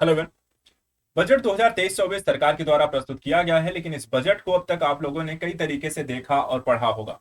Hello everyone. Budget 2023-24 सरकार के द्वारा प्रस्तुत किया गया है, लेकिन इस बजट को अब तक आप लोगों ने कई तरीके से देखा और पढ़ा होगा।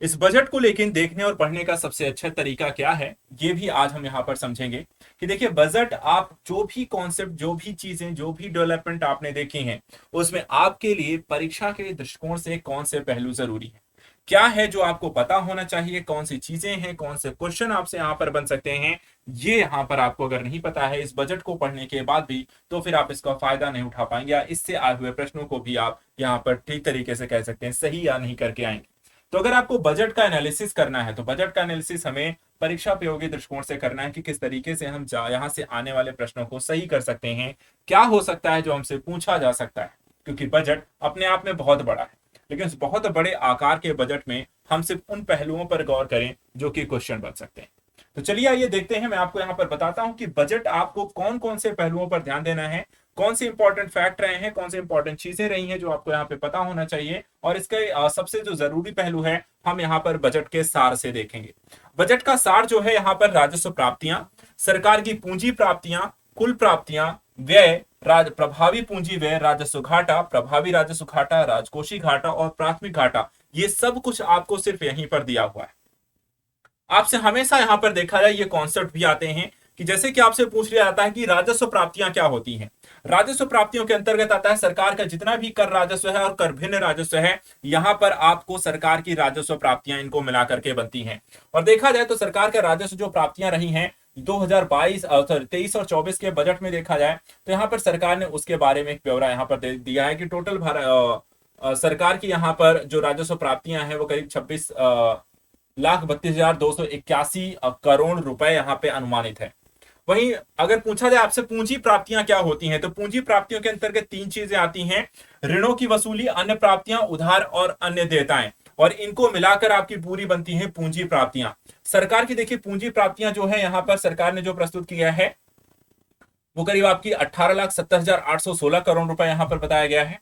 इस बजट को लेकिन देखने और पढ़ने का सबसे अच्छा तरीका क्या है, ये भी आज हम यहाँ पर समझेंगे कि देखिए, बजट आप जो भी कॉन्सेप्ट, जो भी चीजें, जो भी डेवलपमेंट आपने देखी हैं, उसमें आपके लिए परीक्षा के दृष्टिकोण से कौन से पहलू जरूरी है, क्या है जो आपको पता होना चाहिए, कौन सी चीजें हैं, कौन से क्वेश्चन आपसे यहाँ पर बन सकते हैं। ये यहाँ पर आपको अगर नहीं पता है इस बजट को पढ़ने के बाद भी, तो फिर आप इसका फायदा नहीं उठा पाएंगे, या इससे आए हुए प्रश्नों को भी आप यहाँ पर ठीक तरीके से कह सकते हैं सही या नहीं करके आएंगे। तो अगर आपको बजट का एनालिसिस करना है, तो बजट का एनालिसिस हमें परीक्षा प्रयोगी दृष्टिकोण से करना है कि किस तरीके से हम यहाँ से आने वाले प्रश्नों को सही कर सकते हैं, क्या हो सकता है जो हमसे पूछा जा सकता है। क्योंकि बजट अपने आप में बहुत बड़ा है, लेकिन उस बहुत बड़े आकार के बजट में हम सिर्फ उन पहलुओं पर गौर करें जो कि क्वेश्चन बन सकते हैं। तो चलिए आइए देखते हैं, मैं आपको यहाँ पर बताता हूं कि बजट आपको कौन कौन से पहलुओं पर ध्यान देना है, कौन से इंपॉर्टेंट फैक्ट रहे हैं, कौन से इंपॉर्टेंट चीजें रही हैं जो आपको यहाँ पे पता होना चाहिए, और इसके सबसे जो जरूरी पहलू है हम यहाँ पर बजट के सार से देखेंगे। बजट का सार जो है यहाँ पर राजस्व प्राप्तियां, सरकार की पूंजी प्राप्तियां, कुल प्राप्तियां, व्यय, प्रभावी पूंजी व्यय, राजस्व घाटा, प्रभावी राजस्व घाटा, राजकोषीय घाटा और प्राथमिक घाटा, ये सब कुछ आपको सिर्फ यहीं पर दिया हुआ है। आपसे हमेशा यहां पर देखा जाए ये कॉन्सेप्ट भी आते हैं कि जैसे कि आपसे पूछ लिया जाता है कि राजस्व प्राप्तियां क्या होती हैं। राजस्व प्राप्तियों के अंतर्गत आता है सरकार का जितना भी कर राजस्व है और कर भिन्न राजस्व है, यहां पर आपको सरकार की राजस्व प्राप्तियां इनको मिलाकर के बनती हैं। और देखा जाए तो सरकार का राजस्व जो प्राप्तियां रही हैं 2022 23 और 24 के बजट में देखा जाए तो यहाँ पर सरकार ने उसके बारे में एक ब्यौरा यहाँ पर दे दिया है कि टोटल सरकार की यहाँ पर जो राजस्व प्राप्तियां हैं वो करीब 26,32,281 करोड़ रुपए यहाँ पे अनुमानित है। वहीं अगर पूछा जाए आपसे पूंजी प्राप्तियां क्या होती हैं, तो पूंजी प्राप्तियों के अंतर्गत तीन चीजें आती हैं: ऋणों की वसूली, अन्य प्राप्तियां, उधार और अन्य देयताएं, और इनको मिलाकर आपकी पूरी बनती है पूंजी प्राप्तियां। सरकार की देखिए पूंजी प्राप्तियां जो है यहाँ पर सरकार ने जो प्रस्तुत किया है वो करीब आपकी 18,70,816 करोड़ रुपए यहाँ पर बताया गया है।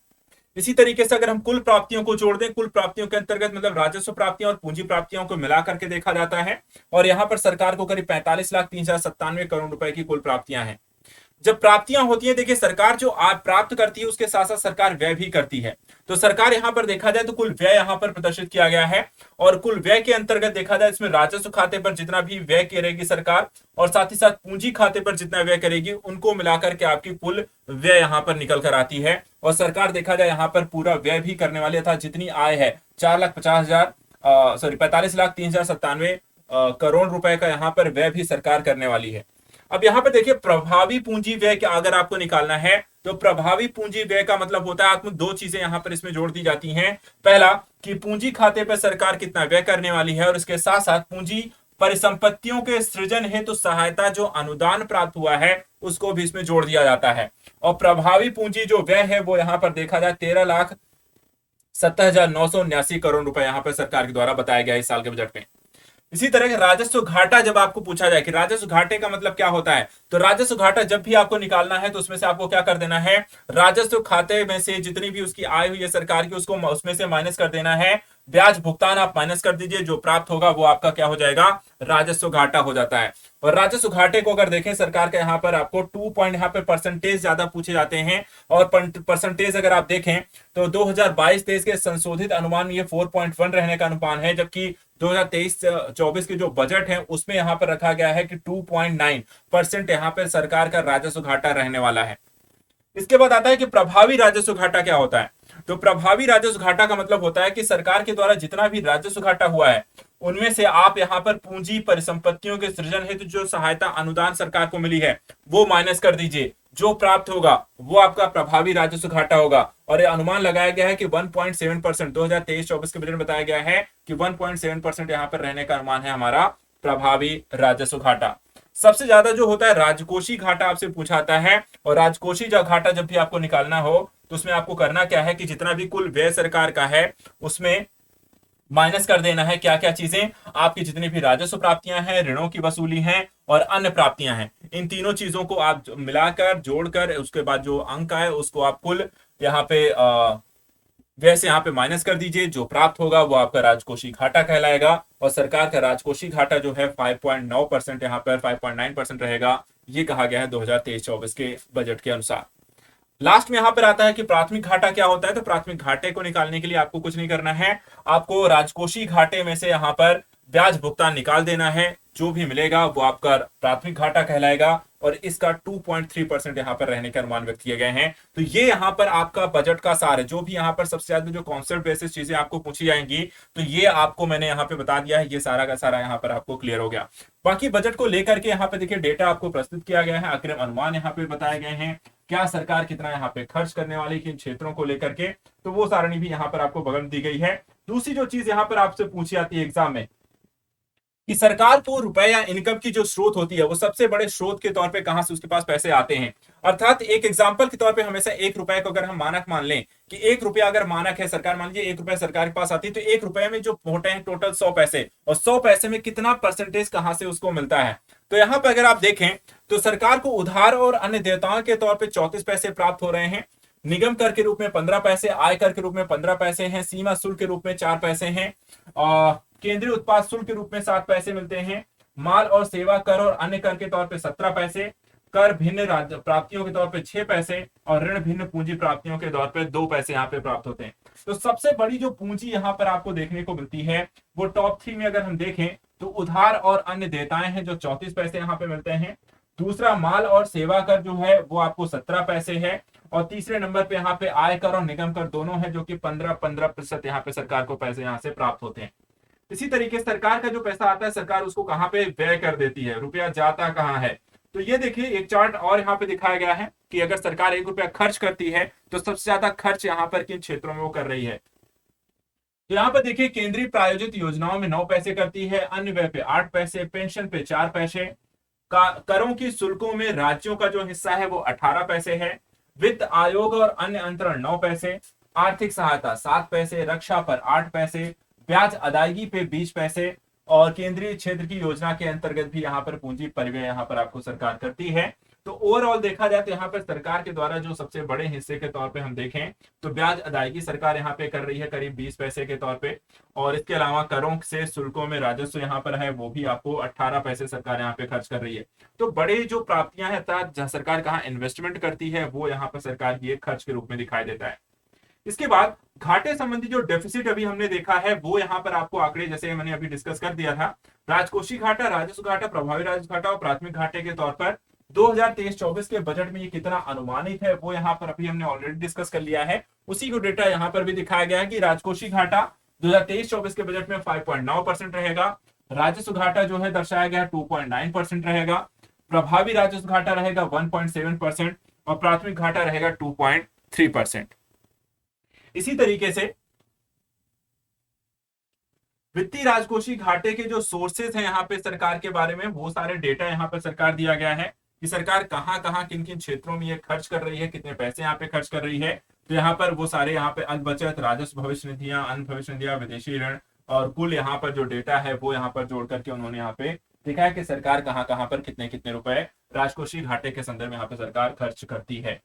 इसी तरीके से अगर हम कुल प्राप्तियों को जोड़ दें, कुल प्राप्तियों के अंतर्गत मतलब राजस्व प्राप्तियां और पूंजी प्राप्तियों को मिला करके देखा जाता है, और यहां पर सरकार को करीब 45,03,97 करोड़ रुपए की कुल प्राप्तियां हैं। जब प्राप्तियां होती है, देखिए सरकार जो आप प्राप्त करती है उसके साथ साथ सरकार व्यय भी करती है। तो सरकार यहां पर देखा जाए तो कुल व्यय यहां पर प्रदर्शित किया गया है, और कुल व्यय के अंतर्गत देखा जाए इसमें राजस्व खाते पर जितना भी व्यय करेगी सरकार और साथ ही साथ पूंजी खाते पर जितना व्यय करेगी उनको मिलाकर के आपकी कुल व्यय यहां पर निकल कर आती है। और सरकार देखा जाए यहां पर पूरा व्यय भी करने वाली था, जितनी आय है 45,03,97 करोड़ रुपए का यहां पर व्यय भी सरकार करने वाली है। अब यहां पर देखिए प्रभावी पूंजी व्यय का अगर आपको निकालना है तो प्रभावी पूंजी व्यय का मतलब होता है आपको दो चीजें यहां पर इसमें जोड़ दी जाती हैं। पहला कि पूंजी खाते पर सरकार कितना व्यय करने वाली है, और इसके साथ साथ पूंजी परिसंपत्तियों के सृजन हेतु सहायता जो अनुदान प्राप्त हुआ है उसको भी इसमें जोड़ दिया जाता है। और प्रभावी पूंजी जो व्यय है वो यहां पर देखा जाए 13,70,979 करोड़ रुपए यहां पर सरकार के द्वारा बताया गया इस साल के बजट में। इसी तरह राजस्व घाटा जब आपको पूछा जाए कि राजस्व घाटे का मतलब क्या होता है, तो राजस्व घाटा जब भी आपको निकालना है तो उसमें से आपको क्या कर देना है, राजस्व खाते में से जितनी भी उसकी आय हुई है सरकार की उसको उसमें से माइनस कर देना है। ब्याज भुगतान आप माइनस कर दीजिए, जो प्राप्त होगा वो आपका क्या हो जाएगा, राजस्व घाटा हो जाता है। और राजस्व घाटे को अगर देखें सरकार का यहाँ पर आपको 2 पॉइंट यहाँ पे परसेंटेज ज्यादा पूछे जाते हैं, और परसेंटेज अगर आप देखें तो 2022-23 के संशोधित अनुमान में ये 4.1 रहने का अनुमान है, जबकि 2023-24 के जो बजट है उसमें यहाँ पर रखा गया है कि 2.9% यहाँ पर सरकार का राजस्व घाटा रहने वाला है। इसके बाद आता है कि प्रभावी राजस्व घाटा क्या होता है। तो प्रभावी राजस्व घाटा का मतलब होता है कि सरकार के द्वारा जितना भी राजस्व घाटा हुआ है उनमें से आप यहाँ पर पूंजी परिसंपत्तियों के सृजन हेतु जो सहायता अनुदान सरकार को मिली है वो माइनस कर दीजिए, जो प्राप्त होगा वो आपका प्रभावी राजस्व घाटा होगा। और ये अनुमान लगाया गया है कि 1.7%, 2023-24 के बजट में बताया गया है कि 1.7% यहाँ पर रहने का अनुमान है हमारा प्रभावी राजस्व घाटा। सबसे ज्यादा जो होता है राजकोषीय घाटा आपसे पूछाता है, और राजकोषीय घाटा जब भी आपको निकालना हो तो उसमें आपको करना क्या है कि जितना भी कुल व्यय सरकार का है उसमें माइनस कर देना है क्या क्या चीजें, आपकी जितनी भी राजस्व प्राप्तियां हैं, ऋणों की वसूली हैं और अन्य प्राप्तियां हैं, इन तीनों चीजों को आप मिलाकर जोड़कर उसके बाद जो अंक आए उसको आप कुल यहाँ पे वैसे यहाँ पे माइनस कर दीजिए, जो प्राप्त होगा वो आपका राजकोषीय घाटा कहलाएगा। और सरकार का राजकोषीय घाटा जो है 5.9% यहाँ पर 5.9% रहेगा। ये कहा गया है 2023-24 के बजट के अनुसार। लास्ट में यहां पर आता है कि प्राथमिक घाटा क्या होता है। तो प्राथमिक घाटे को निकालने के लिए आपको कुछ नहीं करना है, आपको राजकोषीय घाटे में से यहां पर ब्याज भुगतान निकाल देना है। जो भी मिलेगा वो आपका प्राथमिक घाटा कहलाएगा और इसका 2.3% यहां पर रहने के अनुमान व्यक्त किए गए हैं। तो ये यहां पर आपका बजट का सार है। जो भी यहां पर सबसे ज्यादा जो कॉन्सेप्ट बेसिस चीजें आपको पूछी जाएंगी तो ये आपको मैंने यहां पे बता दिया है। ये सारा का सारा यहां पर आपको क्लियर हो गया। बाकी बजट को लेकर के यहां पे देखिए डेटा आपको प्रस्तुत किया गया है, अग्रिम अनुमान यहां पे बताए गए हैं, क्या सरकार कितना यहाँ पे खर्च करने वाली किन क्षेत्रों को लेकर के, तो वो सारणी भी यहाँ पर आपको बगल में दी गई है। दूसरी जो चीज यहाँ पर आपसे पूछी जाती है एग्जाम में कि सरकार को रुपए या इनकम की जो स्रोत होती है वो सबसे बड़े स्रोत के तौर पे कहां से उसके पास पैसे आते हैं। अर्थात एक एग्जांपल के तौर पे हमेशा 1 रुपए को अगर हम मानक मान लें कि 1 रुपया अगर मानक है, सरकार मान लीजिए 1 रुपया सरकार के पास आती है, तो 1 रुपए में जो होते हैं टोटल 100 पैसे, और 100 पैसे में कितना परसेंटेज कहां से उसको मिलता है। तो यहां पर अगर आप देखें तो सरकार को उधार और अन्य देयताओं के तौर पर 34 पैसे प्राप्त हो रहे हैं, निगम कर के रूप में 15 पैसे, आय कर के रूप में 15 पैसे हैं, सीमा शुल्क के रूप में 4 पैसे हैं, केंद्रीय उत्पाद शुल्क के रूप में 7 पैसे मिलते हैं, माल और सेवा कर और अन्य कर के तौर पे 17 पैसे, कर भिन्न प्राप्तियों के तौर पे 6 पैसे और ऋण भिन्न पूंजी प्राप्तियों के तौर पे 2 पैसे यहाँ पे प्राप्त होते हैं। तो सबसे बड़ी जो पूंजी यहाँ पर आपको देखने को मिलती है वो टॉप 3 में अगर हम देखें तो उधार और अन्य देयताएं हैं जो 34 पैसे यहाँ पे मिलते हैं। दूसरा माल और सेवा कर जो है वो आपको 17 पैसे है, और तीसरे नंबर पे यहाँ पे आय कर और निगम कर दोनों है जो कि 15% यहाँ पे सरकार को पैसे यहाँ से प्राप्त होते हैं। इसी तरीके से सरकार का जो पैसा आता है सरकार उसको कहां पे व्यय कर देती है, रुपया जाता कहां है। तो ये देखिए एक चार्ट और यहाँ पे दिखाया गया है कि अगर सरकार 1 रुपया खर्च करती है तो सबसे ज्यादा खर्च यहाँ पर किन क्षेत्रों में वो कर रही है। तो यहाँ पर देखिए केंद्रीय प्रायोजित योजनाओं में 9 पैसे करती है, अन्य व्यय पे 8 पैसे, पेंशन पे 4 पैसे, करों की शुल्कों में राज्यों का जो हिस्सा है वो 18 पैसे है, वित्त आयोग और अन्य अंतरण 9 पैसे, आर्थिक सहायता 7 पैसे, रक्षा पर 8 पैसे, ब्याज अदायगी पे 20 पैसे, और केंद्रीय क्षेत्र की योजना के अंतर्गत भी यहाँ पर पूंजी परिव्यय यहाँ पर आपको सरकार करती है। तो ओवरऑल देखा जाए तो यहाँ पर सरकार के द्वारा जो सबसे बड़े हिस्से के तौर पे हम देखें तो ब्याज अदायगी सरकार यहाँ पे कर रही है करीब 20 पैसे के तौर पे, और इसके अलावा करों से शुल्कों में राजस्व यहाँ पर है वो भी आपको 18 पैसे सरकार यहाँ पे खर्च कर रही है। तो बड़े जो प्राप्तियां हैं अर्थात सरकार कहाँ इन्वेस्टमेंट करती है वो यहाँ पर सरकार की एक खर्च के रूप में दिखाई देता है। इसके बाद घाटे संबंधी जो डेफिसिट अभी हमने देखा है वो यहाँ पर आपको आंकड़े जैसे मैंने अभी डिस्कस कर दिया था, राजकोषीय घाटा, राजस्व घाटा, प्रभावी राजस्व घाटा और प्राथमिक घाटे के तौर पर 2023-24 के बजट में ये कितना अनुमानित है वो यहाँ पर अभी हमने ऑलरेडी डिस्कस कर लिया है। उसी को डेटा यहाँ पर भी दिखाया गया है कि राजकोषीय घाटा 2023-24 के बजट में 5.9% रहेगा, राजस्व घाटा जो है दर्शाया गया 2.9% रहेगा, प्रभावी राजस्व घाटा रहेगा 1.7% और प्राथमिक घाटा रहेगा 2.3%। इसी तरीके से वित्तीय राजकोषीय घाटे के जो सोर्सेज हैं यहाँ पे सरकार के बारे में वो सारे डेटा यहाँ पर सरकार दिया गया है कि सरकार कहां कहां किन किन क्षेत्रों में ये खर्च कर रही है, कितने पैसे यहाँ पे खर्च कर रही है। तो यहाँ पर वो सारे यहाँ पे अल्प बचत, राजस्व भविष्य निधियां, अन्य भविष्य निधियां, विदेशी ऋण और कुल यहाँ पर जो डेटा है वो यहाँ पर जोड़ करके उन्होंने यहाँ पे देखा है कि सरकार कहां कहां पर कितने कितने रुपए राजकोषीय घाटे के संदर्भ में यहाँ पे सरकार खर्च करती है।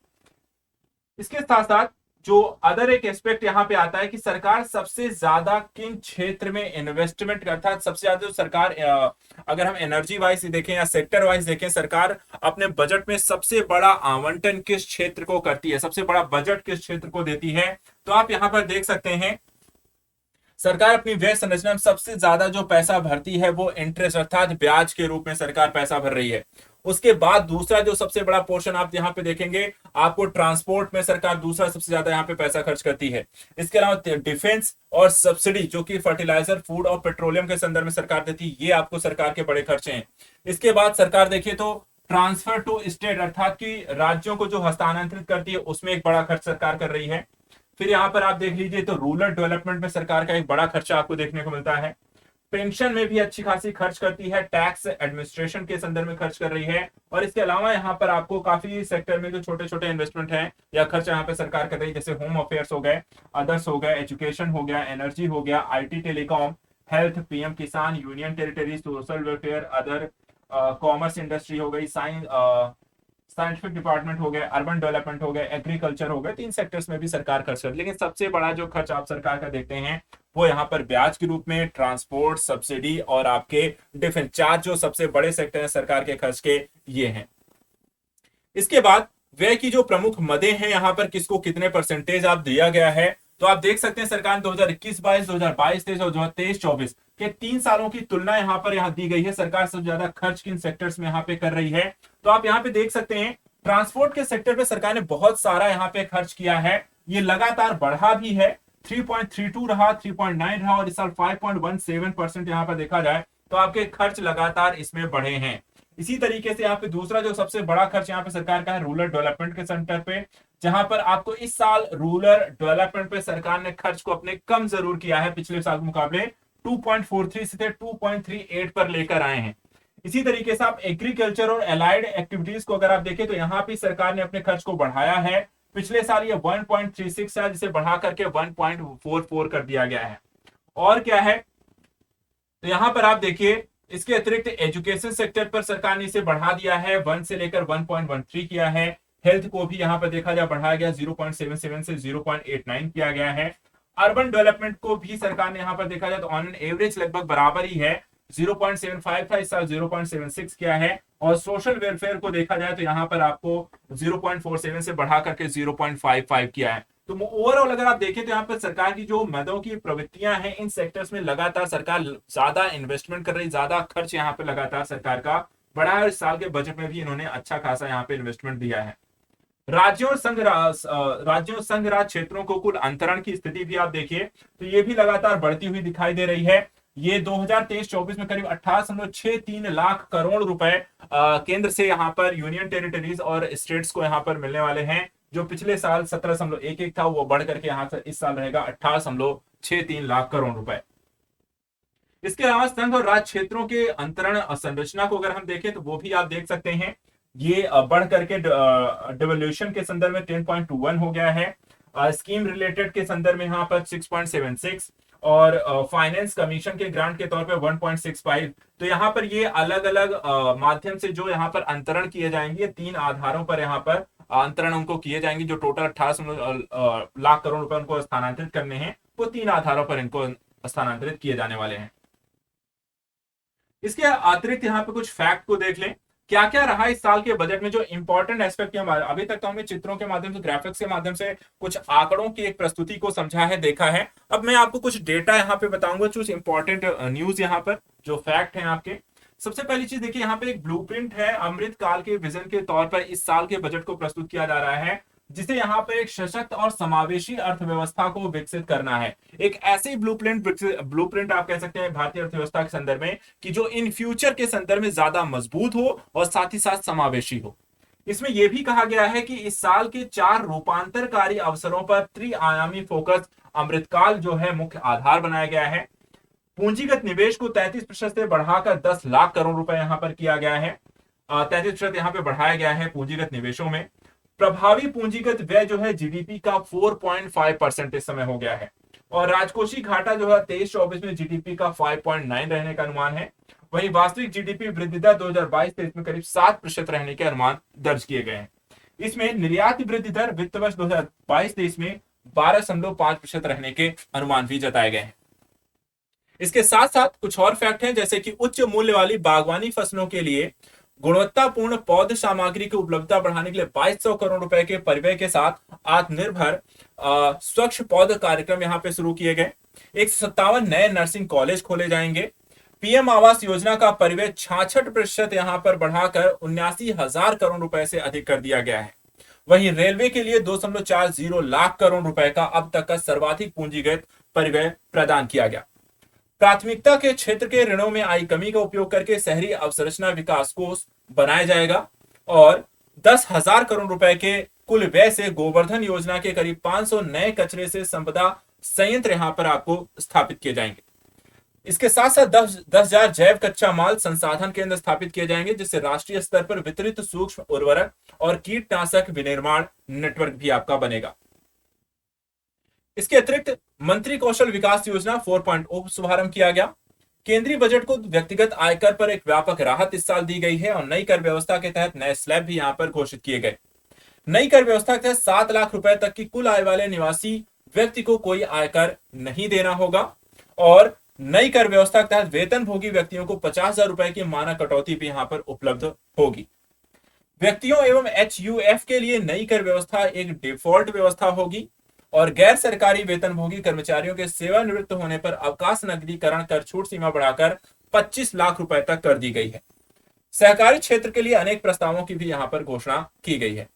इसके साथ साथ जो अदर एक एस्पेक्ट यहाँ पे आता है कि सरकार सबसे ज्यादा किन क्षेत्र में इन्वेस्टमेंट करता है। सबसे ज्यादा जो सरकार अगर हम एनर्जी वाइज देखें या सेक्टर वाइज देखें, सरकार अपने बजट में सबसे बड़ा आवंटन किस क्षेत्र को करती है, सबसे बड़ा बजट किस क्षेत्र को देती है। तो आप यहाँ पर देख सकते हैं सरकार अपनी व्यय संरचना में सबसे ज्यादा जो पैसा भरती है वो इंटरेस्ट अर्थात ब्याज के रूप में सरकार पैसा भर रही है। उसके बाद दूसरा जो सबसे बड़ा पोर्शन आप यहाँ पे देखेंगे आपको ट्रांसपोर्ट में सरकार दूसरा सबसे ज्यादा यहाँ पे पैसा खर्च करती है। इसके अलावा डिफेंस और सब्सिडी जो कि फर्टिलाइजर, फूड और पेट्रोलियम के संदर्भ में सरकार देती है, ये आपको सरकार के बड़े खर्चे हैं। इसके बाद सरकार देखिए तो ट्रांसफर टू स्टेट अर्थात की राज्यों को जो हस्तांतरित करती है उसमें एक बड़ा खर्च सरकार कर रही है। फिर यहाँ पर आप देख लीजिए तो रूरल डेवलपमेंट में सरकार का एक बड़ा खर्चा आपको देखने को मिलता है। पेंशन में भी अच्छी खासी खर्च करती है, टैक्स एडमिनिस्ट्रेशन के संदर्भ में खर्च कर रही है, और इसके अलावा यहाँ पर आपको काफी सेक्टर में जो छोटे छोटे इन्वेस्टमेंट है या खर्च यहाँ पे सरकार कर रही है, जैसे होम अफेयर्स हो गए, अदर्स हो गए, एजुकेशन हो गया, एनर्जी हो गया, आईटी टेलीकॉम, हेल्थ, पीएम किसान, union territory, social welfare, other commerce industry हो गई, साइंटिफिक डिपार्टमेंट हो गए, अर्बन डेवलपमेंट हो गए, एग्रीकल्चर हो गए। 3 सेक्टर्स में भी सरकार खर्च कर, लेकिन सबसे बड़ा जो खर्च आप सरकार का देखते हैं वो यहाँ पर ब्याज के रूप में, ट्रांसपोर्ट, सब्सिडी और आपके डिफेंस, 4 जो सबसे बड़े सेक्टर हैं सरकार के खर्च के ये हैं। इसके बाद व्यय की जो प्रमुख मदें हैं, यहाँ पर किसको कितने परसेंटेज आप दिया गया है, तो आप देख सकते हैं सरकार ने 2021-22, 2022-23 और 2023-24 के 3 सालों की तुलना यहाँ दी गई है। सरकार सबसे ज्यादा खर्च किन सेक्टर्स में यहाँ पे कर रही है, तो आप यहाँ पे देख सकते हैं ट्रांसपोर्ट के सेक्टर पे सरकार ने बहुत सारा यहाँ पे खर्च किया है। ये लगातार बढ़ा भी है, 3.32 रहा, 3.9 रहा, और इस साल 5.17% यहाँ पर देखा जाए तो आपके खर्च लगातार इसमें बढ़े हैं। इसी तरीके से यहाँ पे दूसरा जो सबसे बड़ा खर्च यहाँ पे सरकार का है रूरल डेवलपमेंट के सेंटर पे, जहां पर आपको इस साल रूरल डेवलपमेंट पे सरकार ने खर्च को अपने कम जरूर किया है, पिछले साल के मुकाबले 2.43 से 2.38 पर लेकर आए हैं। इसी तरीके से आप एग्रीकल्चर और एलाइड एक्टिविटीज को अगर आप देखें तो यहाँ पे सरकार ने अपने खर्च को बढ़ाया है। पिछले साल ये 1.36 है, जिसे बढ़ा करके 1.44 कर दिया गया है। और क्या है, तो यहां पर आप देखिए इसके अतिरिक्त एजुकेशन सेक्टर पर सरकार ने इसे बढ़ा दिया है, 1 से लेकर 1.13 किया है। हेल्थ को भी यहां पर देखा जाए बढ़ाया गया, 0.77 से 0.89 किया गया है। अर्बन डेवलपमेंट को भी सरकार ने यहां पर देखा जाए तो ऑन एन एवरेज लगभग बराबर ही है, 0.75 था, इस साल 0.76 किया है। और सोशल वेलफेयर को देखा जाए तो यहाँ पर आपको 0.47 से बढ़ा करके 0.55 किया है। तो ओवरऑल अगर आप देखें तो यहाँ पर सरकार की जो मदों की प्रवृत्तियां हैं, इन सेक्टर्स में लगातार सरकार ज्यादा इन्वेस्टमेंट कर रही, ज्यादा खर्च यहाँ पे लगातार सरकार का बढ़ा है। और इस साल के बजट में भी इन्होंने अच्छा खासा यहाँ पे इन्वेस्टमेंट दिया है। राज्यों और संघ राज क्षेत्रों को कुल अंतरण की स्थिति भी आप देखिए तो ये भी लगातार बढ़ती हुई दिखाई दे रही है। ये 2023-24 में करीब 18.63 लाख करोड़ रुपए केंद्र से यहाँ पर यूनियन टेरिटरीज और स्टेट्स को यहाँ पर मिलने वाले हैं, जो पिछले साल 17.11 था, वो बढ़ करके यहाँ से इस साल रहेगा 18.63 लाख करोड़ रुपए। इसके अलावा संघ और राज्य क्षेत्रों के अंतरण संरचना को अगर हम देखें तो वो भी आप देख सकते हैं, ये बढ़ करके डिवोल्यूशन के संदर्भ में 10.21 हो गया है, स्कीम रिलेटेड के संदर्भ में यहाँ पर 6.76 और फाइनेंस कमीशन के ग्रांट के तौर पे 1.65। तो यहाँ पर ये अलग अलग माध्यम से जो यहाँ पर अंतरण किए जाएंगे, 3 आधारों पर यहाँ पर अंतरण उनको किए जाएंगे। जो टोटल 18 लाख करोड़ रुपए उनको स्थानांतरित करने हैं, वो 3 आधारों पर इनको स्थानांतरित किए जाने वाले हैं। इसके अतिरिक्त यहाँ पे कुछ फैक्ट को देख लें, क्या क्या रहा इस साल के बजट में जो इंपॉर्टेंट एस्पेक्ट के हमारे अभी तक तो हमने चित्रों के माध्यम से, ग्राफिक्स के माध्यम से कुछ आंकड़ों की एक प्रस्तुति को समझा है, देखा है। अब मैं आपको कुछ डेटा यहाँ पे बताऊंगा, कुछ इंपॉर्टेंट न्यूज यहाँ पर जो फैक्ट है आपके। सबसे पहली चीज देखिए, यहाँ पे एक ब्लूप्रिंट है, अमृत काल के विजन के तौर पर इस साल के बजट को प्रस्तुत किया जा रहा है, जिसे यहाँ पर एक सशक्त और समावेशी अर्थव्यवस्था को विकसित करना है। एक ऐसी ब्लूप्रिंट आप कह सकते हैं भारतीय अर्थव्यवस्था के संदर्भ में कि जो इन फ्यूचर के संदर्भ में ज्यादा मजबूत हो और साथ ही साथ समावेशी हो। इसमें यह भी कहा गया है कि इस साल के 4 रूपांतरकारी अवसरों पर त्रिआयामी फोकस अमृतकाल जो है मुख्य आधार बनाया गया है। पूंजीगत निवेश को 33% से बढ़ाकर 10 लाख करोड़ रुपए यहां पर किया गया है, 33% यहां पर बढ़ाया गया है पूंजीगत निवेशों में। प्रभावी पूंजीगत व्यय जो है जीडीपी का 4.5% इस समय हो गया है, और राजकोषीय घाटा जो है 23-24 में जीडीपी का 5.9 रहने का अनुमान है। वहीं वास्तविक जीडीपी वृद्धि दर 2022-23 में करीब 7% रहने के अनुमान दर्ज किए गए हैं। इसमें निर्यात वृद्धि दर वित्त वर्ष 2022-23 में 12.5% रहने के अनुमान भी जताए गए हैं। इसके साथ साथ कुछ और फैक्ट हैं, जैसे कि उच्च मूल्य वाली बागवानी फसलों के लिए गुणवत्तापूर्ण पौध सामग्री की उपलब्धता बढ़ाने के लिए 2200 करोड़ रुपए के परिव्यय के साथ आत्मनिर्भर स्वच्छ पौध कार्यक्रम यहां पे शुरू किए गए। 157 नए नर्सिंग कॉलेज खोले जाएंगे। पीएम आवास योजना का परिव्यय 66% यहां पर बढ़ाकर 79,000 करोड़ रुपए से अधिक कर दिया गया है। वहीं रेलवे के लिए 2.40 लाख करोड़ रुपए का अब तक का सर्वाधिक पूंजीगत परिव्यय प्रदान किया गया। प्राथमिकता के क्षेत्र के ऋणों में आई कमी का उपयोग करके शहरी अवसंरचना विकास कोष बनाया जाएगा, और 10,000 करोड़ रुपए के कुल व्यय से गोवर्धन योजना के करीब 500 नए कचरे से संपदा संयंत्र यहां पर आपको स्थापित किए जाएंगे। इसके साथ साथ 10,000 जैव कच्चा माल संसाधन केंद्र स्थापित किए जाएंगे, जिससे राष्ट्रीय स्तर पर वितरित सूक्ष्म उर्वरक और कीटनाशक विनिर्माण नेटवर्क भी आपका बनेगा। इसके अतिरिक्त मंत्री कौशल विकास योजना 4.0 शुभारंभ किया गया। केंद्रीय बजट को व्यक्तिगत आयकर पर एक व्यापक राहत इस साल दी गई है, और नई कर व्यवस्था के तहत नए स्लैब भी यहां पर घोषित किए गए। नई कर व्यवस्था के तहत 7 लाख रुपए तक की कुल आय वाले निवासी व्यक्ति को कोई आयकर नहीं देना होगा, और नई कर व्यवस्था के तहत वेतन भोगी व्यक्तियों को 50,000 रुपए की मानक कटौती भी यहां पर उपलब्ध होगी। व्यक्तियों एवं HUF के लिए नई कर व्यवस्था एक डिफॉल्ट व्यवस्था होगी और गैर सरकारी वेतनभोगी कर्मचारियों के सेवानिवृत्त होने पर अवकाश नकदीकरण कर छूट सीमा बढ़ाकर 25 लाख रुपए तक कर दी गई है। सहकारी क्षेत्र के लिए अनेक प्रस्तावों की भी यहां पर घोषणा की गई है।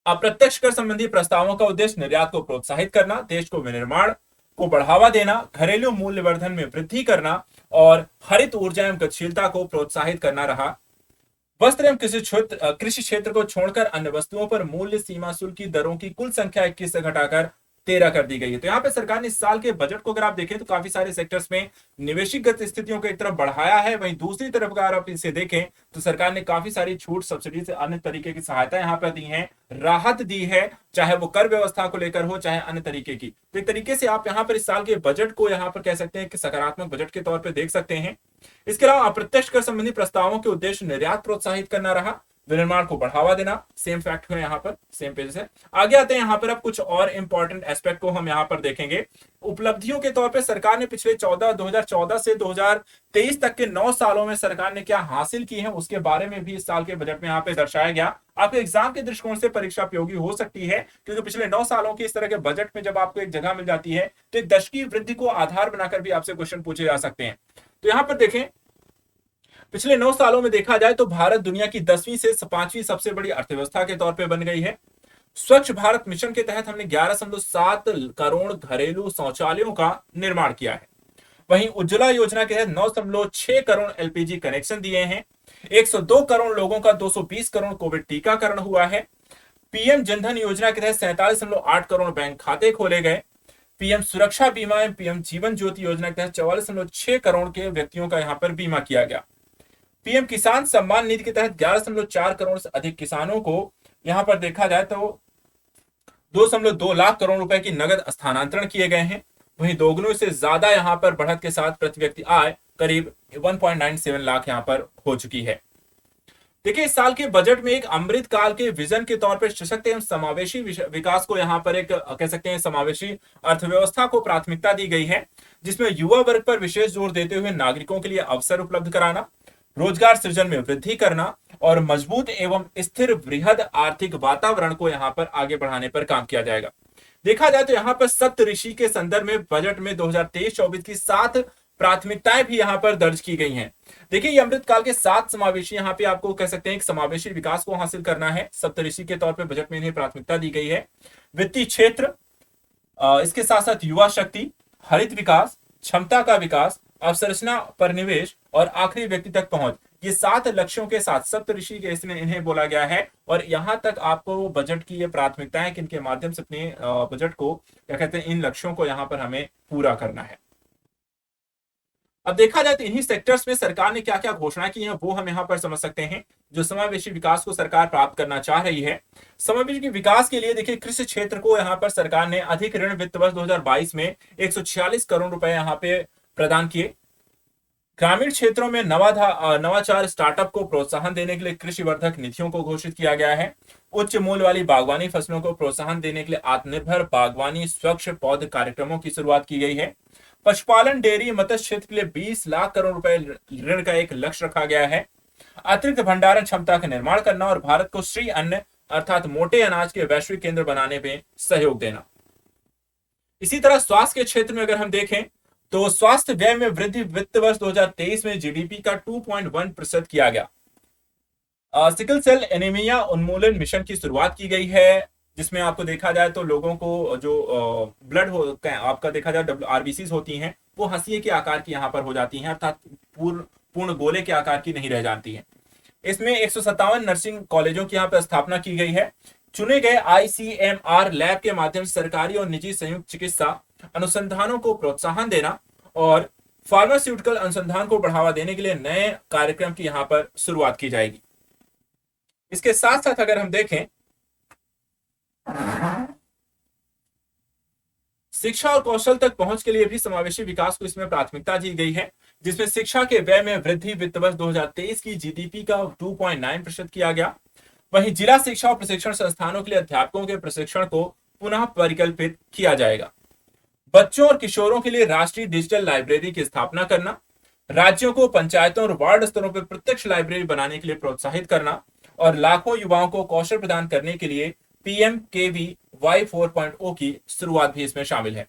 अप्रत्यक्ष कर संबंधी प्रस्तावों का उद्देश्य निर्यात को प्रोत्साहित करना, देश को विनिर्माण को बढ़ावा देना, घरेलू मूल्यवर्धन में वृद्धि करना और हरित ऊर्जा एवं गतिशीलता को प्रोत्साहित करना रहा। वस्त्र एवं कृषि क्षेत्र को छोड़कर अन्य वस्तुओं पर मूल्य सीमा शुल्क की दरों की कुल संख्या 21 से घटाकर 13 कर दी गई है। तो यहाँ पे सरकार ने इस साल के बजट को अगर आप देखें तो काफी सारे सेक्टर्स में निवेशिक स्थितियों को एक तरफ बढ़ाया है, वहीं दूसरी तरफ अगर आप इसे देखें तो सरकार ने काफी सारी छूट, सब्सिडी से अन्य तरीके की सहायता यहाँ पर दी है, राहत दी है, चाहे वो कर व्यवस्था को लेकर हो चाहे अन्य तरीके की। तो एक तरीके से आप यहाँ पर इस साल के बजट को यहाँ पर कह सकते हैं कि सकारात्मक बजट के तौर पर देख सकते हैं। इसके अलावा अप्रत्यक्ष कर संबंधी प्रस्तावों के उद्देश्य निर्यात प्रोत्साहित करना रहा, विनिर्माण को बढ़ावा देना, सेम फैक्ट है यहाँ पर, सेम पेज से आगे आते हैं। यहाँ पर अब कुछ और इंपॉर्टेंट एस्पेक्ट को हम यहाँ पर देखेंगे। उपलब्धियों के तौर पे सरकार ने पिछले 2014 से 2023 तक के 9 सालों में सरकार ने क्या हासिल की है उसके बारे में भी इस साल के बजट में यहाँ पे दर्शाया गया। आपके एग्जाम के दृष्टिकोण से परीक्षा उपयोगी हो सकती है, क्योंकि पिछले 9 सालों के इस तरह के बजट में जब आपको एक जगह मिल जाती है तो एक दशकीय वृद्धि को आधार बनाकर भी आपसे क्वेश्चन पूछे जा सकते हैं। तो यहाँ पर देखें, पिछले 9 सालों में देखा जाए तो भारत दुनिया की 10वीं से 5वीं सबसे बड़ी अर्थव्यवस्था के तौर पे बन गई है। स्वच्छ भारत मिशन के तहत हमने 11.7 करोड़ घरेलू शौचालयों का निर्माण किया है। वहीं उज्ज्वला योजना के तहत 9.6 करोड़ LPG कनेक्शन दिए हैं। 102 करोड़ लोगों का 220 करोड़ कोविड टीकाकरण हुआ है। पीएम जनधन योजना के तहत 47.8 करोड़ बैंक खाते खोले गए। पीएम सुरक्षा बीमा एवं पीएम जीवन ज्योति योजना के तहत 44.6 करोड़ के व्यक्तियों का यहां पर बीमा किया गया। पीएम किसान सम्मान निधि के तहत 11.4 करोड़ से अधिक किसानों को यहां पर देखा जाए तो 2.2 लाख करोड़ रुपए की नगद स्थानांतरण किए गए हैं। वहीं दोगुने से ज्यादा यहां पर बढ़त के साथ प्रति व्यक्ति आय करीब 1.97 लाख यहां पर हो चुकी है। देखिए, इस साल के बजट में एक अमृत काल के विजन के तौर पर सशक्त एवं समावेशी विकास को यहां पर एक कह सकते हैं समावेशी अर्थव्यवस्था को प्राथमिकता दी गई है, जिसमें युवा वर्ग पर विशेष जोर देते हुए नागरिकों के लिए अवसर उपलब्ध कराना, रोजगार सृजन में वृद्धि करना और मजबूत एवं स्थिर वृहद आर्थिक वातावरण को यहां पर आगे बढ़ाने पर काम किया जाएगा। देखा जाए तो यहां पर सप्तऋषि के संदर्भ में बजट में 2023-24 की 7 प्राथमिकताएं भी यहां पर दर्ज की गई हैं। देखिए, ये अमृत काल के 7 समावेशी यहां पे आपको कह सकते हैं एक समावेशी विकास को हासिल करना है। सप्तऋषि के तौर पर बजट में इन्हें प्राथमिकता दी गई है। वित्तीय क्षेत्र, इसके साथ साथ युवा शक्ति, हरित विकास, क्षमता का विकास, अवसंरचना पर निवेश और आखिरी व्यक्ति तक पहुंच, ये 7 लक्ष्यों के साथ सप्तऋषि के इसमें इन्हें बोला गया है। और यहां तक आपको बजट की ये प्राथमिकताएं कि इनके माध्यम से अपने बजट को क्या कहते हैं इन लक्ष्यों को यहां पर हमें पूरा करना है। अब देखा जाए तो इन्हीं सेक्टर्स में सरकार ने क्या क्या घोषणा की है वो हम यहाँ पर समझ सकते हैं, जो समावेशी विकास को सरकार प्राप्त करना चाह रही है। समावेशी विकास के लिए देखिए, कृषि क्षेत्र को यहाँ पर सरकार ने अधिक ऋण वित्त वर्ष 2022 में 146 करोड़ रुपए यहाँ पे प्रदान किए। ग्रामीण क्षेत्रों में नवाचार स्टार्टअप को प्रोत्साहन देने के लिए कृषि वर्धक नीतियों को घोषित किया गया है। उच्च मूल्य वाली बागवानी फसलों को प्रोत्साहन देने के लिए आत्मनिर्भर बागवानी स्वच्छ पौध कार्यक्रमों की शुरुआत की गई है। पशुपालन, डेयरी, मत्स्य क्षेत्र के लिए 20 लाख करोड़ रुपए ऋण का एक लक्ष्य रखा गया है। अतिरिक्त भंडारण क्षमता का निर्माण करना और भारत को श्री अन्न अर्थात मोटे अनाज के वैश्विक केंद्र बनाने में सहयोग देना। इसी तरह स्वास्थ्य के क्षेत्र में अगर हम देखें तो स्वास्थ्य व्यय में वृद्धि वित्त वर्ष 2023 में जीडीपी का 2.1% किया गया। सिकल सेल एनीमिया उन्मूलन मिशन की शुरुआत की गई है, जिसमें आपको देखा जाए तो लोगों को जो ब्लड हो आपका देखा जाए आरबीसीज होती हैं वो हंसिए के आकार की यहाँ पर हो जाती हैं, अर्थात पूर्ण गोले के आकार की नहीं रह जाती हैं। इसमें 157 नर्सिंग कॉलेजों की यहाँ पर स्थापना की गई है। चुने गए ICMR लैब के माध्यम से सरकारी और निजी संयुक्त चिकित्सा अनुसंधानों को प्रोत्साहन देना और फार्मास्यूटिकल अनुसंधान को बढ़ावा देने के लिए नए कार्यक्रम की यहाँ पर शुरुआत की जाएगी। इसके साथ साथ अगर हम देखें, शिक्षा और कौशल तक पहुंच के लिए भी समावेशी विकास को इसमें प्राथमिकता दी गई है, जिसमें शिक्षा के व्यय में वृद्धि वित्त वर्ष 2023 की जीडीपी का 2.9% किया गया। वहीं जिला शिक्षा और प्रशिक्षण संस्थानों के लिए अध्यापकों के प्रशिक्षण को पुनः परिकल्पित किया जाएगा। बच्चों और किशोरों के लिए राष्ट्रीय डिजिटल लाइब्रेरी की स्थापना करना, राज्यों को पंचायतों और वार्ड स्तरों पर प्रत्यक्ष लाइब्रेरी बनाने के लिए प्रोत्साहित करना और लाखों युवाओं को कौशल प्रदान करने के लिए PMKVY 4.0 की शुरुआत भी इसमें शामिल है।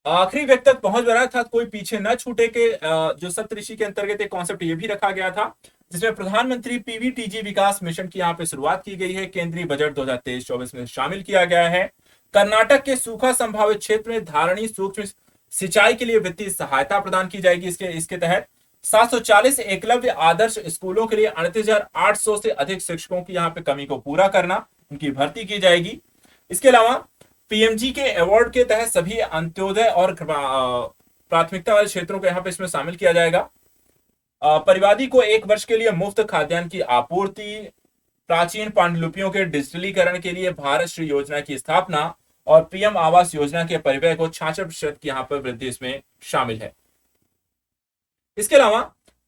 आखिरी व्यक्ति तक पहुंच रहा था, कोई पीछे न छूटे के जो सप्तऋषि के अंतर्गत एक कॉन्सेप्ट ये भी रखा गया था, जिसमें प्रधानमंत्री PVTG विकास मिशन की यहाँ पे शुरुआत की गई है। केंद्रीय बजट 2023-24 में शामिल किया गया है। कर्नाटक के सूखा संभावित क्षेत्र में धारणी सूक्ष्म सिंचाई के लिए वित्तीय सहायता प्रदान की जाएगी। इसके तहत 740 एकलव्य आदर्श स्कूलों के लिए 38,800 से अधिक शिक्षकों की यहाँ पे कमी को पूरा करना, उनकी भर्ती की जाएगी। इसके अलावा PMG के अवार्ड के तहत सभी अंत्योदय और प्राथमिकता वाले क्षेत्रों को यहाँ पे इसमें शामिल किया जाएगा। परिवादी को 1 वर्ष के लिए मुफ्त खाद्यान्न की आपूर्ति, प्राचीन पांडुलिपियों के डिजिटलीकरण के लिए भारत श्री योजना की स्थापना और PM आवास योजना के परिव्यय को 66% की यहाँ पर वृद्धि इसमें शामिल है। इसके अलावा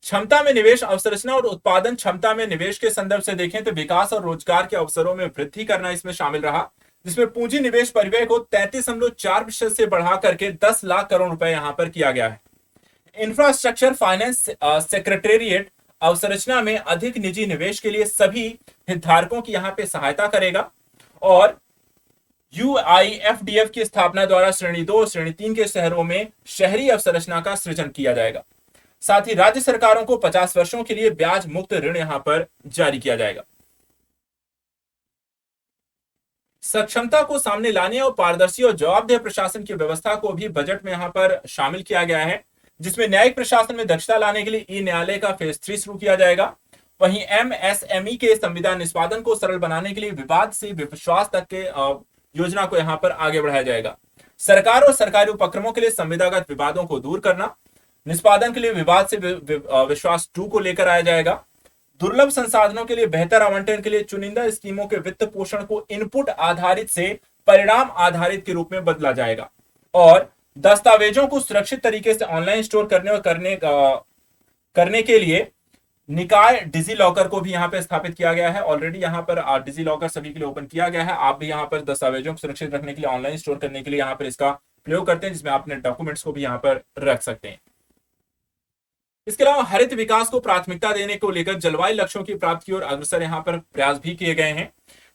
क्षमता में निवेश, अवसंरचना और उत्पादन क्षमता में निवेश के संदर्भ से देखें तो विकास और रोजगार के अवसरों में वृद्धि करना इसमें शामिल रहा, जिसमें पूंजी निवेश परिव्यय को 33.4% से बढ़ा करके 10 लाख करोड़ रुपए यहां पर किया गया है। इंफ्रास्ट्रक्चर फाइनेंस सेक्रेटेरिएट अवसंरचना में अधिक निजी निवेश के लिए सभी हितधारकों की यहां पे सहायता करेगा और UIFDF की स्थापना द्वारा श्रेणी 2 और श्रेणी 3 के शहरों में शहरी अवसंरचना का सृजन किया जाएगा। साथ ही राज्य सरकारों को 50 वर्षों के लिए ब्याज मुक्त ऋण यहां पर जारी किया जाएगा। सक्षमता को सामने लाने और पारदर्शी और जवाबदेह प्रशासन की व्यवस्था को भी बजट में यहां पर शामिल किया गया है, जिसमें न्यायिक प्रशासन में दक्षता लाने के लिए ई-न्यायालय का फेज 3 शुरू किया जाएगा। वहीं MSME के संविदा निष्पादन को सरल बनाने के लिए विवाद से विश्वास तक के योजना को यहां पर आगे बढ़ाया जाएगा। सरकार और सरकारी उपक्रमों के लिए संविदागत विवादों को दूर करना, निष्पादन के लिए विवाद से विश्वास 2 को लेकर आया जाएगा। दुर्लभ संसाधनों के लिए बेहतर आवंटन के लिए चुनिंदा स्कीमों के वित्त पोषण को इनपुट आधारित से परिणाम आधारित के रूप में बदला जाएगा और दस्तावेजों को सुरक्षित तरीके से ऑनलाइन स्टोर करने के लिए निकाय डिजी लॉकर को भी यहाँ पे स्थापित किया गया है। ऑलरेडी यहाँ पर डिजी लॉकर सभी के लिए ओपन किया गया है। आप भी यहाँ पर दस्तावेजों को सुरक्षित रखने के लिए, ऑनलाइन स्टोर करने के लिए यहाँ पर इसका प्रयोग करते हैं, जिसमें अपने डॉक्यूमेंट्स को भी यहाँ पर रख सकते हैं। इसके अलावा हरित विकास को प्राथमिकता देने को लेकर जलवायु लक्ष्यों की प्राप्ति की ओर अग्रसर यहाँ पर प्रयास भी किए गए हैं,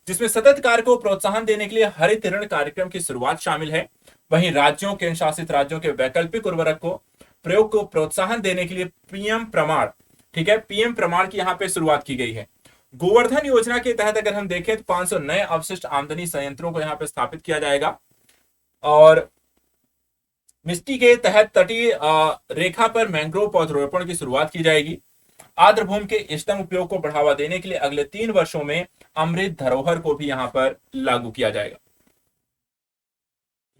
जिसमें सतत कार्य को प्रोत्साहन देने के लिए हरित ऋण कार्यक्रम की शुरुआत शामिल है। वहीं राज्यों, केंद्र शासित राज्यों के वैकल्पिक उर्वरक को प्रयोग को प्रोत्साहन देने के लिए PM प्रमाण, ठीक है, PM प्रमाण की यहाँ पे शुरुआत की गई है। गोवर्धन योजना के तहत अगर हम देखें तो 500 नए अवशिष्ट आमदनी संयंत्रों को यहाँ पे स्थापित किया जाएगा और मिट्टी के तहत तटीय रेखा पर मैंग्रोव पौधरोपण की शुरुआत की जाएगी। आर्द्रभूमि के इष्टतम उपयोग को बढ़ावा देने के लिए अगले 3 वर्षों में अमृत धरोहर को भी यहां पर लागू किया जाएगा।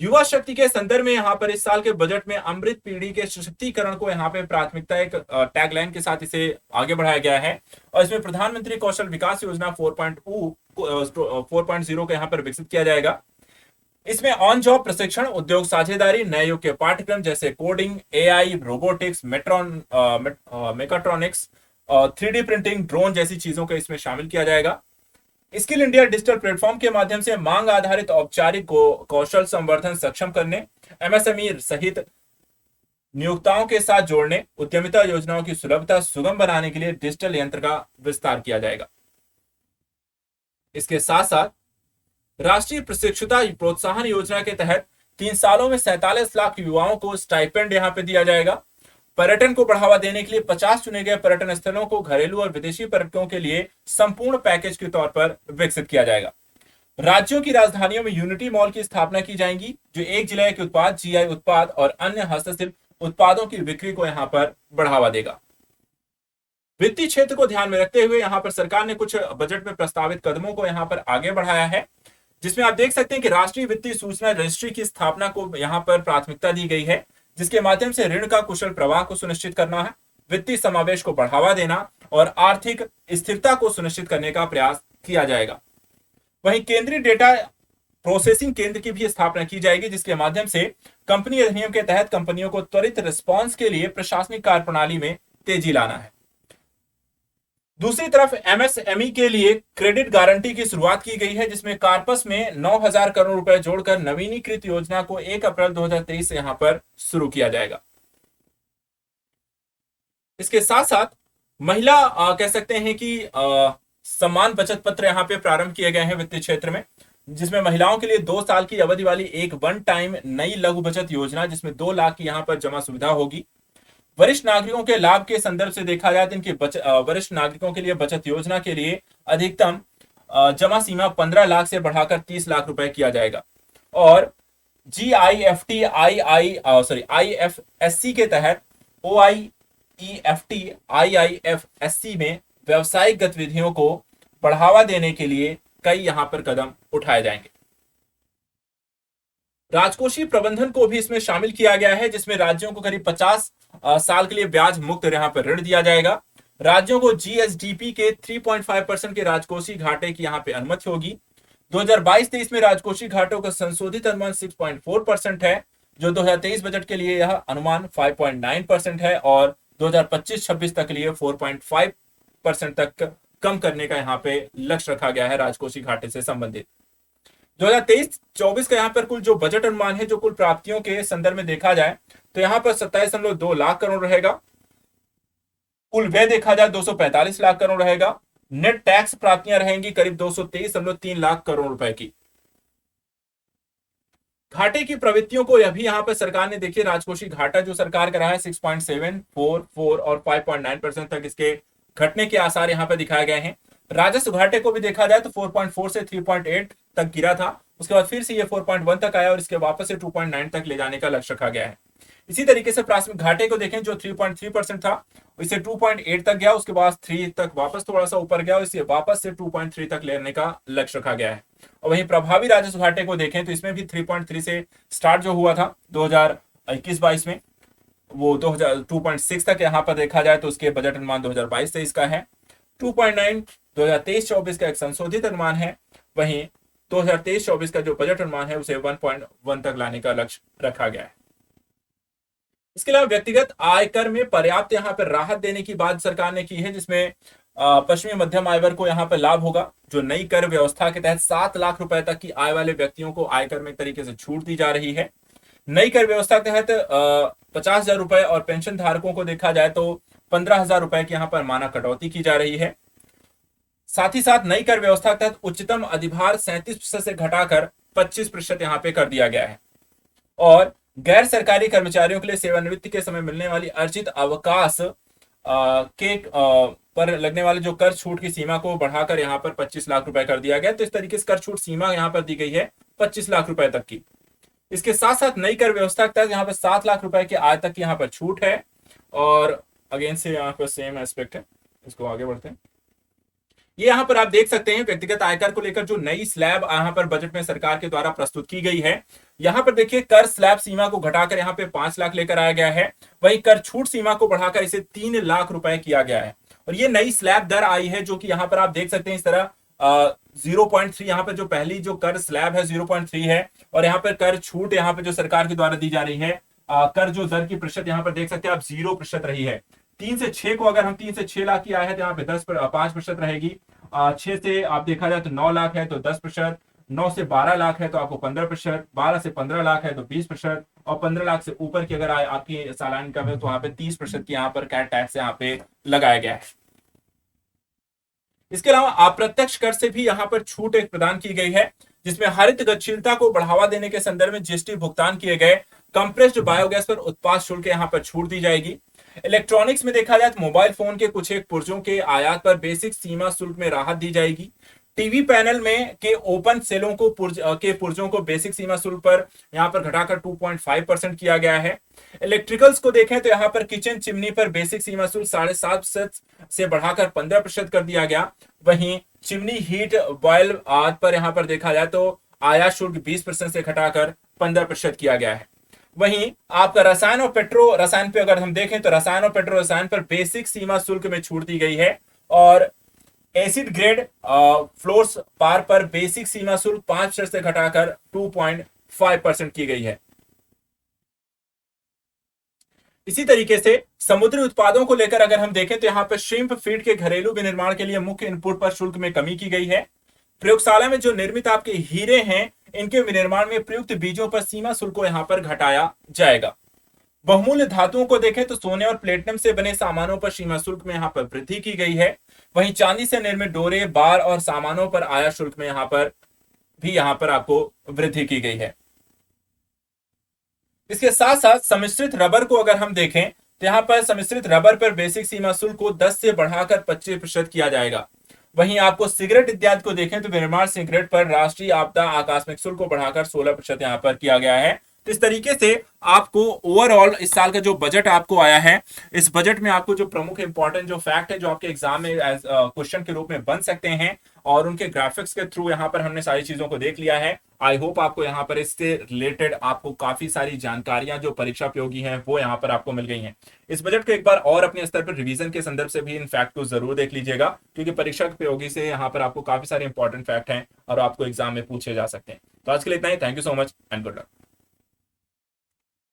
युवा शक्ति के संदर्भ में यहां पर इस साल के बजट में अमृत पीढ़ी के सशक्तिकरण को यहां पे प्राथमिकता एक टैगलाइन के साथ इसे आगे बढ़ाया गया है और इसमें प्रधानमंत्री कौशल विकास योजना 4.0 को यहां पर विकसित किया जाएगा। इसमें ऑन जॉब प्रशिक्षण, उद्योग साझेदारी, नए युग के पाठ्यक्रम जैसे coding, AI, robotics, mechatronics, 3D printing, drone जैसी चीजों को इसमें शामिल किया जाएगा। स्किल इंडिया डिजिटल प्लेटफॉर्म के माध्यम से मांग आधारित औपचारिक कौशल संवर्धन सक्षम करने, MSME सहित नियोक्ताओं के साथ जोड़ने, उद्यमिता योजनाओं की सुलभता सुगम बनाने के लिए डिजिटल यंत्र का विस्तार किया जाएगा। इसके साथ साथ राष्ट्रीय प्रशिक्षुता प्रोत्साहन योजना के तहत 3 सालों में 47 लाख युवाओं को स्टाइपेंड यहां पे दिया जाएगा। पर्यटन को बढ़ावा देने के लिए 50 चुने गए पर्यटन स्थलों को घरेलू और विदेशी पर्यटकों के लिए संपूर्ण पैकेज के तौर पर विकसित किया जाएगा। राज्यों की राजधानियों में यूनिटी मॉल की स्थापना की जाएगी, जो एक जिले के उत्पाद, GI उत्पाद और अन्य हस्तशिल्प उत्पादों की बिक्री को यहां पर बढ़ावा देगा। वित्तीय क्षेत्र को ध्यान में रखते हुए यहां पर सरकार ने कुछ बजट में प्रस्तावित कदमों को यहां पर आगे बढ़ाया है, जिसमें आप देख सकते हैं कि राष्ट्रीय वित्तीय सूचना रजिस्ट्री की स्थापना को यहां पर प्राथमिकता दी गई है, जिसके माध्यम से ऋण का कुशल प्रवाह को सुनिश्चित करना है, वित्तीय समावेश को बढ़ावा देना और आर्थिक स्थिरता को सुनिश्चित करने का प्रयास किया जाएगा। वहीं केंद्रीय डेटा प्रोसेसिंग केंद्र की भी स्थापना की जाएगी, जिसके माध्यम से कंपनी अधिनियम के तहत कंपनियों को त्वरित रिस्पॉन्स के लिए प्रशासनिक कार्यप्रणाली में तेजी लाना है। दूसरी तरफ MSME के लिए क्रेडिट गारंटी की शुरुआत की गई है, जिसमें कार्पस में 9,000 करोड़ रुपए जोड़कर नवीनीकृत योजना को 1 अप्रैल 2023 से यहां पर शुरू किया जाएगा। इसके साथ साथ महिला कह सकते हैं कि सम्मान बचत पत्र यहाँ पे प्रारंभ किए गए हैं वित्तीय क्षेत्र में, जिसमें महिलाओं के लिए 2 साल की अवधि वाली एक वन टाइम नई लघु बचत योजना, जिसमें 2 लाख की यहाँ पर जमा सुविधा होगी। वरिष्ठ नागरिकों के लाभ के संदर्भ से देखा जाए तो इनके वरिष्ठ नागरिकों के लिए बचत योजना के लिए अधिकतम जमा सीमा 15 लाख से बढ़ाकर 30 लाख रुपए किया जाएगा। और GIFT IIFSC के तहत OIEFT IIFSC में व्यवसायिक गतिविधियों को बढ़ावा देने के लिए कई यहां पर कदम उठाए जाएंगे। राजकोषीय प्रबंधन को भी इसमें शामिल किया गया है, जिसमें राज्यों को करीब 50 साल के लिए ब्याज मुक्त यहां पर ऋण दिया जाएगा। राज्यों को GSDP के 3.5% के राजकोषीय घाटे की यहां पे अनुमति होगी। 2022-23 में राजकोषीय घाटों का संशोधित अनुमान 6.4% है, जो 2023 बजट के लिए यह अनुमान 5.9% है और 2025-26 तक के लिए 4.5% तक कम करने का यहाँ पे लक्ष्य रखा गया है राजकोषीय घाटे से संबंधित। 2023-24 का यहाँ पर कुल जो बजट अनुमान है, जो कुल प्राप्तियों के संदर्भ में देखा जाए तो यहाँ पर 27.2 लाख करोड़ रहेगा। कुल व्यय देखा जाए 245 लाख करोड़ रहेगा। नेट टैक्स प्राप्तियां रहेंगी करीब 223.3 लाख करोड़ रुपए की। घाटे की प्रवृत्तियों को अभी यहां पर सरकार ने देखिए, राजकोषीय घाटा जो सरकार का रहा है 6.7, 4 और 5.9% तक इसके घटने के आसार यहां पर दिखाए गए हैं। राजस्व घाटे को भी देखा जाए तो 4.4 से 3.8 तक गिरा था, उसके बाद फिर से ये 4.1 तक आया और इसके वापस से 2.9 तक ले जाने का लक्ष्य रखा गया है। इसी तरीके से प्राथमिक घाटे को देखें, जो 3.3% था इसे 2.8 तक गया, उसके बाद 3 तक वापस थोड़ा सा ऊपर गया और इसे वापस से 2.3 तक लेने का लक्ष्य रखा गया है। और वहीं प्रभावी राजस्व घाटे को देखें तो इसमें भी 3.3 से स्टार्ट जो हुआ था 2021-22 में, वो 2.6 तक यहाँ पर देखा जाए तो उसके बजट अनुमान 2022-23 का है। 2.9 2023-24 का एक संशोधित अनुमान है। वहीं 2023-24 का जो बजट अनुमान है उसे 1.1 तक लाने का लक्ष्य रखा गया है। इसके अलावा व्यक्तिगत आयकर में पर्याप्त यहाँ पर राहत देने की बात सरकार ने की है, जिसमें पश्चिमी मध्यम आय वर्ग को यहाँ पर लाभ होगा। जो नई कर व्यवस्था के तहत 7 लाख रुपए तक की आय वाले व्यक्तियों को आयकर में एक तरीके से छूट दी जा रही है। नई कर व्यवस्था के तहत 50,000 रुपए और पेंशन धारकों को देखा जाए तो 15,000 रुपए की यहाँ पर मानक कटौती की जा रही है। साथ ही साथ नई कर व्यवस्था के तहत उच्चतम अधिभार 37% से घटाकर 25% यहाँ पे कर दिया गया है। और गैर सरकारी कर्मचारियों के लिए सेवानिवृत्ति के समय मिलने वाली अर्जित अवकाश पर लगने वाले जो कर छूट की सीमा को बढ़ाकर यहाँ पर 25 लाख रुपए कर दिया गया। तो इस तरीके से कर छूट सीमा यहाँ पर दी गई है 25 लाख रुपए तक की। इसके साथ साथ नई कर व्यवस्था के तहत यहाँ पर 7 लाख रुपए की आय तक की यहाँ पर छूट है। और अगेन से यहाँ पर सेम एस्पेक्ट है, इसको आगे बढ़ते हैं। ये यहाँ पर आप देख सकते हैं व्यक्तिगत आयकर को लेकर जो नई स्लैब यहाँ पर बजट में सरकार के द्वारा प्रस्तुत की गई है। यहाँ पर देखिए कर स्लैब सीमा को घटाकर यहाँ पे 5 लाख लेकर आया गया है, वही कर छूट सीमा को बढ़ाकर इसे 3 लाख रुपए किया गया है। और ये नई स्लैब दर आई है, जो कि यहाँ पर आप देख सकते हैं इस तरह 0.3 यहाँ पर जो पहली जो कर स्लैब है 0.3 है, और यहाँ पर कर छूट यहाँ पर जो सरकार के द्वारा दी जा रही है कर जो दर की प्रतिशत यहाँ पर देख सकते हैं आप 0% रही है। 3 से 6 को अगर हम 3 से 6 लाख की आय है तो यहाँ पे 5% रहेगी। 6 से आप देखा जाए तो 9 लाख है तो 10%, 9 से 12 लाख है तो आपको 15%, 12 से 15 लाख है तो 20%, और 15 लाख से ऊपर की अगर आपकी सालाना इनकम है तो वहां पे 30% की यहाँ पर कैट टैक्स यहाँ पे लगाया गया है। इसके अलावा अप्रत्यक्ष कर से भी यहाँ पर छूट एक प्रदान की गई है, जिसमें हरित गतिशीलता को बढ़ावा देने के संदर्भ में जीएसटी भुगतान किए गए कंप्रेस्ड बायोगैस पर उत्पाद शुल्क यहाँ पर छूट दी जाएगी। इलेक्ट्रॉनिक्स में देखा जाए तो मोबाइल फोन के कुछ एक पुर्जों के आयात पर बेसिक सीमा शुल्क में राहत दी जाएगी। टीवी पैनल में के ओपन सेलों को पुर्जों को बेसिक सीमा शुल्क पर यहां पर घटाकर 2.5% किया गया है। इलेक्ट्रिकल्स को देखें तो यहां पर किचन चिमनी पर बेसिक सीमा शुल्क 7.5% से बढ़ाकर 15% कर दिया गया। वहीं चिमनी हीट बॉयल आदि पर यहां पर देखा जाए तो आयात शुल्क 20% से घटाकर 15% किया गया है। वहीं आपका रसायन और पेट्रो रसायन पे अगर हम देखें तो रसायन और पेट्रो रसायन पर बेसिक सीमा शुल्क में छूट दी गई है, और एसिड ग्रेड फ्लोर्स पार पर बेसिक सीमा शुल्क 5% से घटाकर 2.5% की गई है। इसी तरीके से समुद्री उत्पादों को लेकर अगर हम देखें तो यहां पर श्रिम्प फीड के घरेलू विनिर्माण के लिए मुख्य इनपुट पर शुल्क में कमी की गई है। प्रयोगशाला में जो निर्मित आपके हीरे हैं इनके विनिर्माण में प्रयुक्त बीजों पर सीमा शुल्क को यहां पर घटाया जाएगा। बहुमूल्य धातुओं को देखें तो सोने और प्लेटिनम से बने सामानों पर सीमा शुल्क में यहाँ पर वृद्धि की गई है। वहीं चांदी से निर्मित डोरे, बार और सामानों पर आयात शुल्क में यहाँ पर आपको वृद्धि की गई है। इसके साथ साथ सम्मिश्रित रबर को अगर हम देखें तो यहाँ पर सम्मिश्रित रबर पर बेसिक सीमा शुल्क को 10 से बढ़ाकर 25% किया जाएगा। वहीं आपको सिगरेट इत्यादि को देखें तो विनिर्माण सिगरेट पर राष्ट्रीय आपदा आकस्मिक शुल्क को बढ़ाकर 16% यहाँ पर किया गया है। तो इस तरीके से आपको ओवरऑल इस साल का जो बजट आपको आया है, इस बजट में आपको जो प्रमुख इंपॉर्टेंट जो फैक्ट है जो आपके एग्जाम में क्वेश्चन के रूप में बन सकते हैं और उनके ग्राफिक्स के थ्रू यहाँ पर हमने सारी चीजों को देख लिया है। आई होप आपको यहाँ पर इससे रिलेटेड आपको काफी सारी जानकारियां जो परीक्षा उपयोगी हैं वो यहाँ पर आपको मिल गई हैं। इस बजट को एक बार और अपने स्तर पर रिवीजन के संदर्भ से भी इन फैक्ट को जरूर देख लीजिएगा, क्योंकि परीक्षा उपयोगी से यहाँ पर आपको काफी सारे इंपॉर्टेंट फैक्ट हैं और आपको एग्जाम में पूछे जा सकते हैं। तो आज के लिए इतना ही। Thank you so much and good luck.